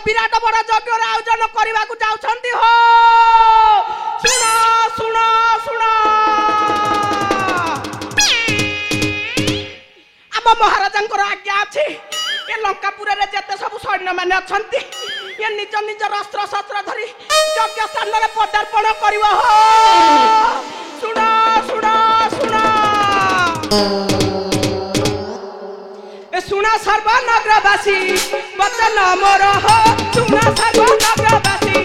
विराट बड़ यज्ञ आयोजन करने को जाउछंती हो सुना सुना सुना आम महाराजा आज्ञा अच्छी ये लंकापुर रे जेते सब सैन्य माने अछंती ये निज निज अस्त्र शस्त्र धरी यज्ञ स्थान रे पदार्पण करिवो हो सुना सुना सुना ए सुना सर्वनगरवासी वचन मोर हो सुना सर्वनगरवासी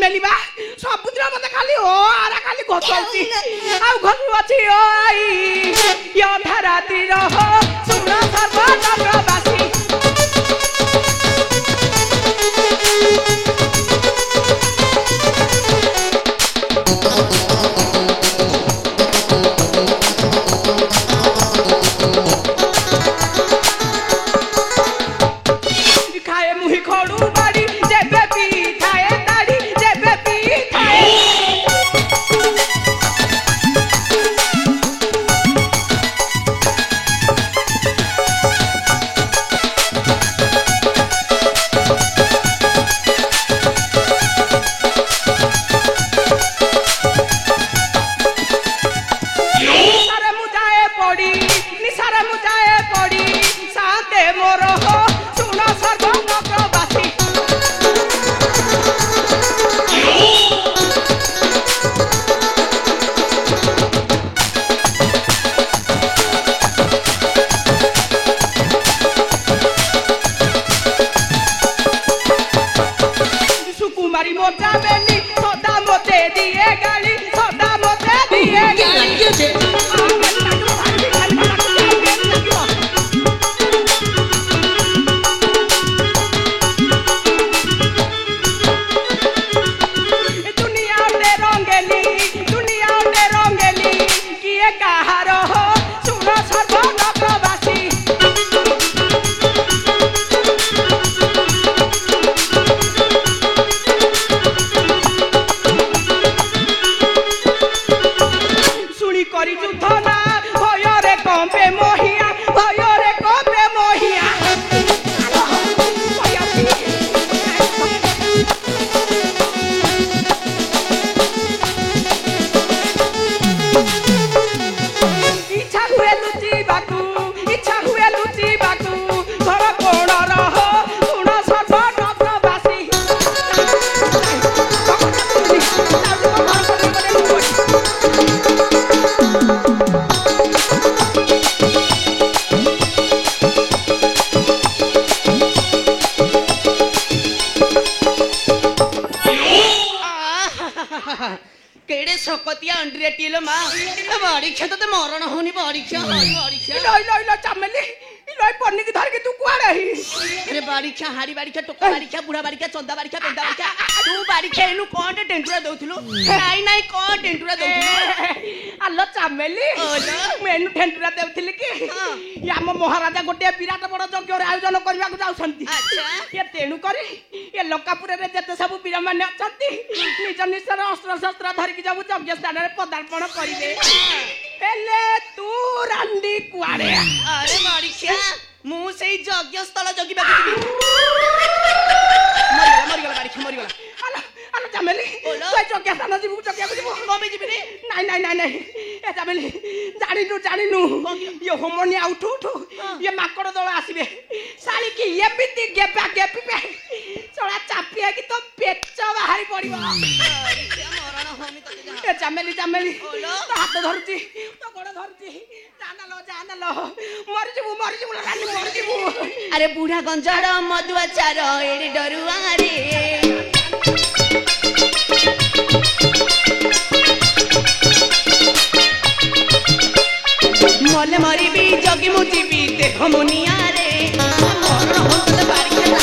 मेलिबा सबुद्र मते खाली ओ आरा खाली घोचौची आ घोचु अछि ओई यो धराती रहो सुना सर्वनगरवासी खाए मुही खोडू बाड़ी जेबे पी खाए दाड़ी जेबे पी खाए निसारे मुजाए पड़ी निसारे मुजाए पड़ी साथे मोर हो सुना सर्वनगरवासी सुकुमारी मोजा बेली सदा मोते दिए गाली सदा मोते दिए गाली दुनिया उठे रंगेली किए कहार हो सुना सर्वनगरवासी सुनी करी युद्ध ना भयरे कंपे मोहिया भयरे कंपे मोहिया इच्छा हुए लुची बाकू घर कोण रहो सुना सर्वनगरवासी केड़े सकतिया अंडरे टीलो मां बड़ी खे तो मरण होनी बड़ी खे लई लई लई चमेली लई पन्नी की धर के तू कुआड़े ही अरे बड़ी खे हाड़ी बड़ी खे टोका बड़ी खे बुढ़ा बड़ी खे चंदा बड़ी खे पेंदा बड़ी खे तू बड़ी खे इनु कोन टेंटुरा दउथलु नाही नाही कोन टेंटुरा दउथलु आलो चमेली मेनु टेंटुरा देउथिली कि या हम महाराजा गोटे विराट बड़ यज्ञ आयोजन करबा को जाउछंती अच्छा ये तेनु करी ये लंकापुर रे जते सब वीर माने अछंती निज निजर अस्त्र शस्त्र धरि कि जाबु यज्ञ स्थान रे पदार्पण करिवे एले तू रांडी कुआड़े अरे बड़ी खे मु सेई यज्ञ स्थल जगी बाकी मरिगला बाड़ी खे मरिगला आलो आलो ଚାମେଲି ବୋଲ। ତୁ ଯୋଗ୍ୟ ସ୍ଥାନ ଯିବୁ ଯୋଗ୍ୟକୁ ଯିବୁ କମି ଯିବିନି ନାଇଁ ନାଇଁ ନାଇଁ ନାଇଁ ଏ ଚାମେଲି ଜାଣିନୁ ଇଏ ହୋମନିଆ ଉଠୁ ଉଠୁ ଇଏ ମାଙ୍କଡ ଦଳ ଆସିବେ ଶାଳିକି ଏମିତି ଗେବା ଗେବିବେ ଚଳା ଚାପି ହେଇକି ତ ପେଚ ବାହାରି ପଡିବ ମରଣ ହଉନି ତତେ ଯାହା। ଏ ଚାମେଲି ଚାମେଲି ବୋଲ। ତୋ ହାତ ଧରୁଛି ତୋ ଗୋଡ ଧରୁଛି ଜାନାଲ ମରିଯିବୁ ରାନୀ ମରିଯିବୁ ଆରେ ବୁଢା ଗଞ୍ଜଡ ମଦୁଆ ଚାର ଏଡେ ଡରୁଆରେ ମଲେ ମରିବି ଜଗି ମୁଁ ଯିବି ଦେହ ମୁନିଆରେ ମରଣ ହଉନି ବାରିକେଲା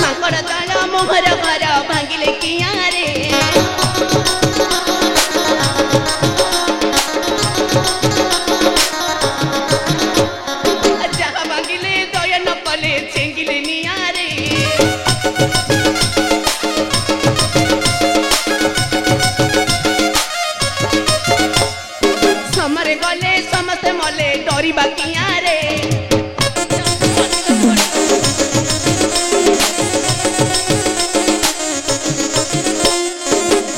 ମାଙ୍କଡ ଦଳ ମୋହର ଘର ଭାଙ୍ଗିଲେ କିଆରେ ଯାହା ଭାଙ୍ଗିଲେ ଦୟା ନ କଲେ ଚେଙ୍ଗିଲେ ନିଆରେ ସମରେ ଗଲେ ସମସ୍ତେ ମଲେ ଡରିବା କିଆରେ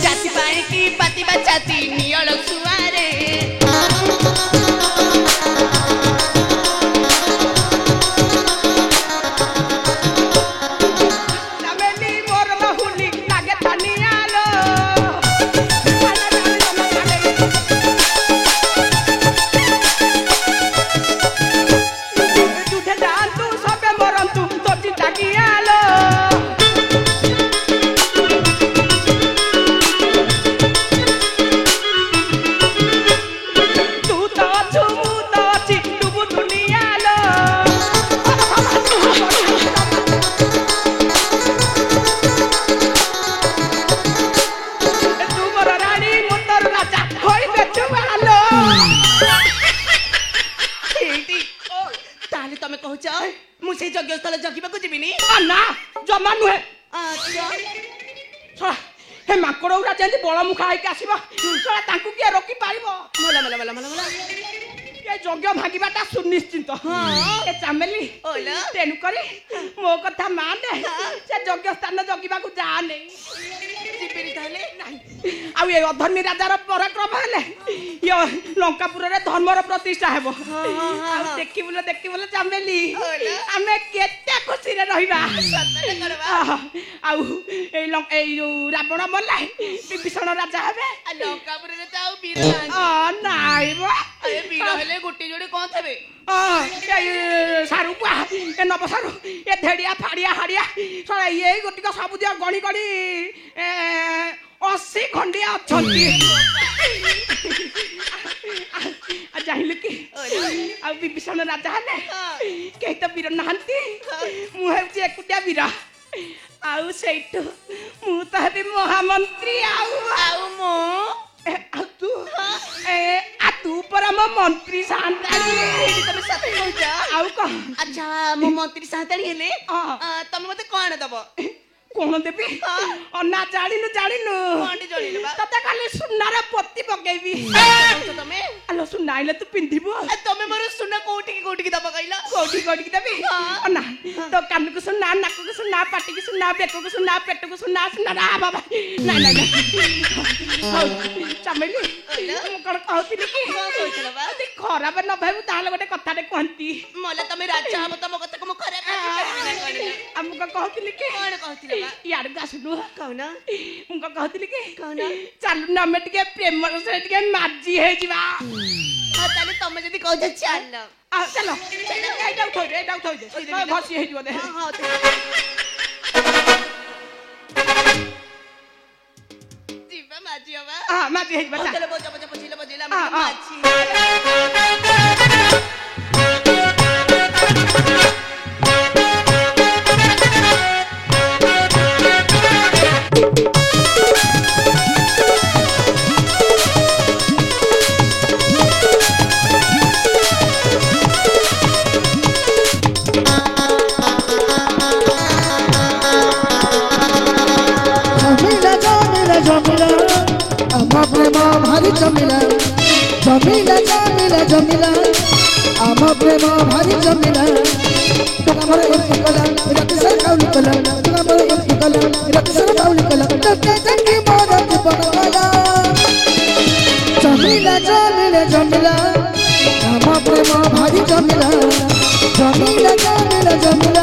ଜାତି ପାଇଁ କି ପାତିବା ଜାତି ନିଅଳ ଛୁଆରେ ଚାମେଲି ମୋର ଲହୁଲି ଲାଗେ ଧନିଆଲୋ ଯୁଦ୍ଧେ ଯାଆନ୍ତୁ ସବେ ମରନ୍ତୁ ତୋ ଚିନ୍ତା କିଆଲୋ ତୁ ତ ଅଛୁ ମୁଁ ତ ଅଛି ତୁବୁ ଦୁନିଆଲୋ ତୁ ମୋର ରାଣୀ ମୁଁ ତୋର ରାଜା ହୋଇବେ ଛୁଆଲୋ ଏଇଠି ତାହେଲେ ତମେ କହୁଛ ମୁଁ ସେଇ ଯଜ୍ଞ ସ୍ଥଳ ଜଗିବାକୁ ଯିବିନି ନା ଜମା ନୁହେଁ ଆଚ୍ଛା ଶଳା ହେ ମାଙ୍କଡ ଗୁଡା ଯେମିତି ବଳମୁଖା ହେଇକି ଆସିବ ଶଳା ତାଙ୍କୁ କିଏ ରୋକି ପାରିବ ମଲା ଏ ଯଜ୍ଞ ଭାଙ୍ଗିବାଟା ସୁନିଶ୍ଚିତ ଏ ଚାମେଲି ଓଲା। ତେଣୁ କରି ମୋ କଥା ମାନେ ସେ ଯଜ୍ଞ ସ୍ଥାନ ଜଗିବାକୁ ଯାଆନି ଯିବିନି ତାହେଲେ ନାହିଁ ଆଉ ଏ ଅଧର୍ମୀ ରାଜାର ପରାକ୍ରମ ହେଲେ ଇଏ ଲଙ୍କାପୁରରେ ଧର୍ମର ପ୍ରତିଷ୍ଠା ହେବ ଆଉ ଦେଖିବୁଲେ ଚାମେଲି ଓଲା। ଆମେ କେତେ ଖୁସିରେ ରହିବା ସତରେ କରିବା। ଆଉ ଏଇ ଯୋଉ ରାବଣ ମଲା ବିଭୀଷଣ ରାଜା ହେବେ ଆଉ ଲଙ୍କାପୁରରେ ତ ଆଉ ବୀର ନାହାନ୍ତି ନାଇଁ ଏ ବୀର ହେଲେ ଗୋଟେ ଯୋଡେ କଣ ଥିବେ ସାରୁ ଏ ନବ ସାରୁ ଏ ଧେଡିଆ ଫାଡିଆ ହାଡିଆ ଶଳା ଏଇ ଗୋଟିକ ସବୁ ଦିଅ ଗଣି ଗଣି 80 ଖଣ୍ଡିଆ ଅଛନ୍ତି ଜାଣିଲୁ କି ଆଉ ବିଭୀଷଣ ରାଜା ହେଲେ କେହି ତ ବୀର ନାହାନ୍ତି ମୁଁ ହେଉଛି ଏକୁଟିଆ ବୀର ଆଉ ସେଇଠୁ ମୁଁ ତ ହେବି ମହାମନ୍ତ୍ରୀ ଆଉ ମୁଁ ଆଉ ତୁ ପରା ମୋ ମନ୍ତ୍ରୀ ସାନ୍ତାଣୀ ତମେ ସତ କହୁଛ ଆଉ କଣ ଆଚ୍ଛା ମୁଁ ମନ୍ତ୍ରୀ ସାନ୍ତାଣୀ ହେଲେ ହଁ। ତମେ ମତେ କଣ ଦବ କଣ ଦେବି ନା ଜାଣିନୁ କଣଟେ ଜାଣିଲୁ ବା? ତତେ ଖାଲି ସୁନାର ପୋତି ପକେଇବି ତମେ ଆଲୋ ସୁନା ଆଇଲେ ତୁ ପିନ୍ଧିବୁ ତମେ ମୋର ସୁନା କୋଉଠିକି ଦବ କହିଲ କୋଉଠିକି ଦେବି ନା ତୋ କାନକୁ ସୁନା ନାକକୁ ସୁନା ପାଟିକି ସୁନା ବେକକୁ ସୁନା ପେଟକୁ ସୁନା ବାବା ନାଇଁ ହଉ ଚାମେଲି ମୁଁ କଣ କହୁଥିଲି କି ଯଦି ଖରାପ ନ ଭାବୁ ତାହେଲେ ଗୋଟେ କଥାଟେ କୁହନ୍ତି ମଲା ତମେ ରାଜା ହବ ତମ କଥାକୁ ମୁଁ ଖରାପ ଆଉ ମୁଁ କଣ କହୁଥିଲି କି କଣ କହୁଥିଲ ବା? ଇଆଡକୁ ଆସୁନୁ କହୁନ ମୁଁ କଣ କହୁଥିଲି କି କହୁନ ଚାଲୁନ ଆମେ ଟିକେ ପ୍ରେମର ସହ ଟିକେ ମାଜି ହେଇଯିବା ତାହେଲେ ତମେ ଯଦି କହୁଛ ଚାଲ ଚାଲ ଏଇଟା ଉଠେଇ ଦେ ଘଷି ହେଇଯିବ ଦେ ଯିବା ମାଝି ହବା ମାଜି ହେଇଯିବା ଚାଲ ବଜେଇଲା ହଁ, ହଁ। ମାଝି ଆମ ପ୍ରେମ ଭାରି ଜମିଲା ଜମିଲା ଆମ ପ୍ରେମ ଭାରି ଜମିଲା टोका मोर एमपी कला रात सारा काउली कला टोका मोर एमपी कला रात सारा काउली कला टके टके मोर जीवन कला जमिला जमिला जमिला हम प्रेम भारी जमिला जमिला जमिला जमिला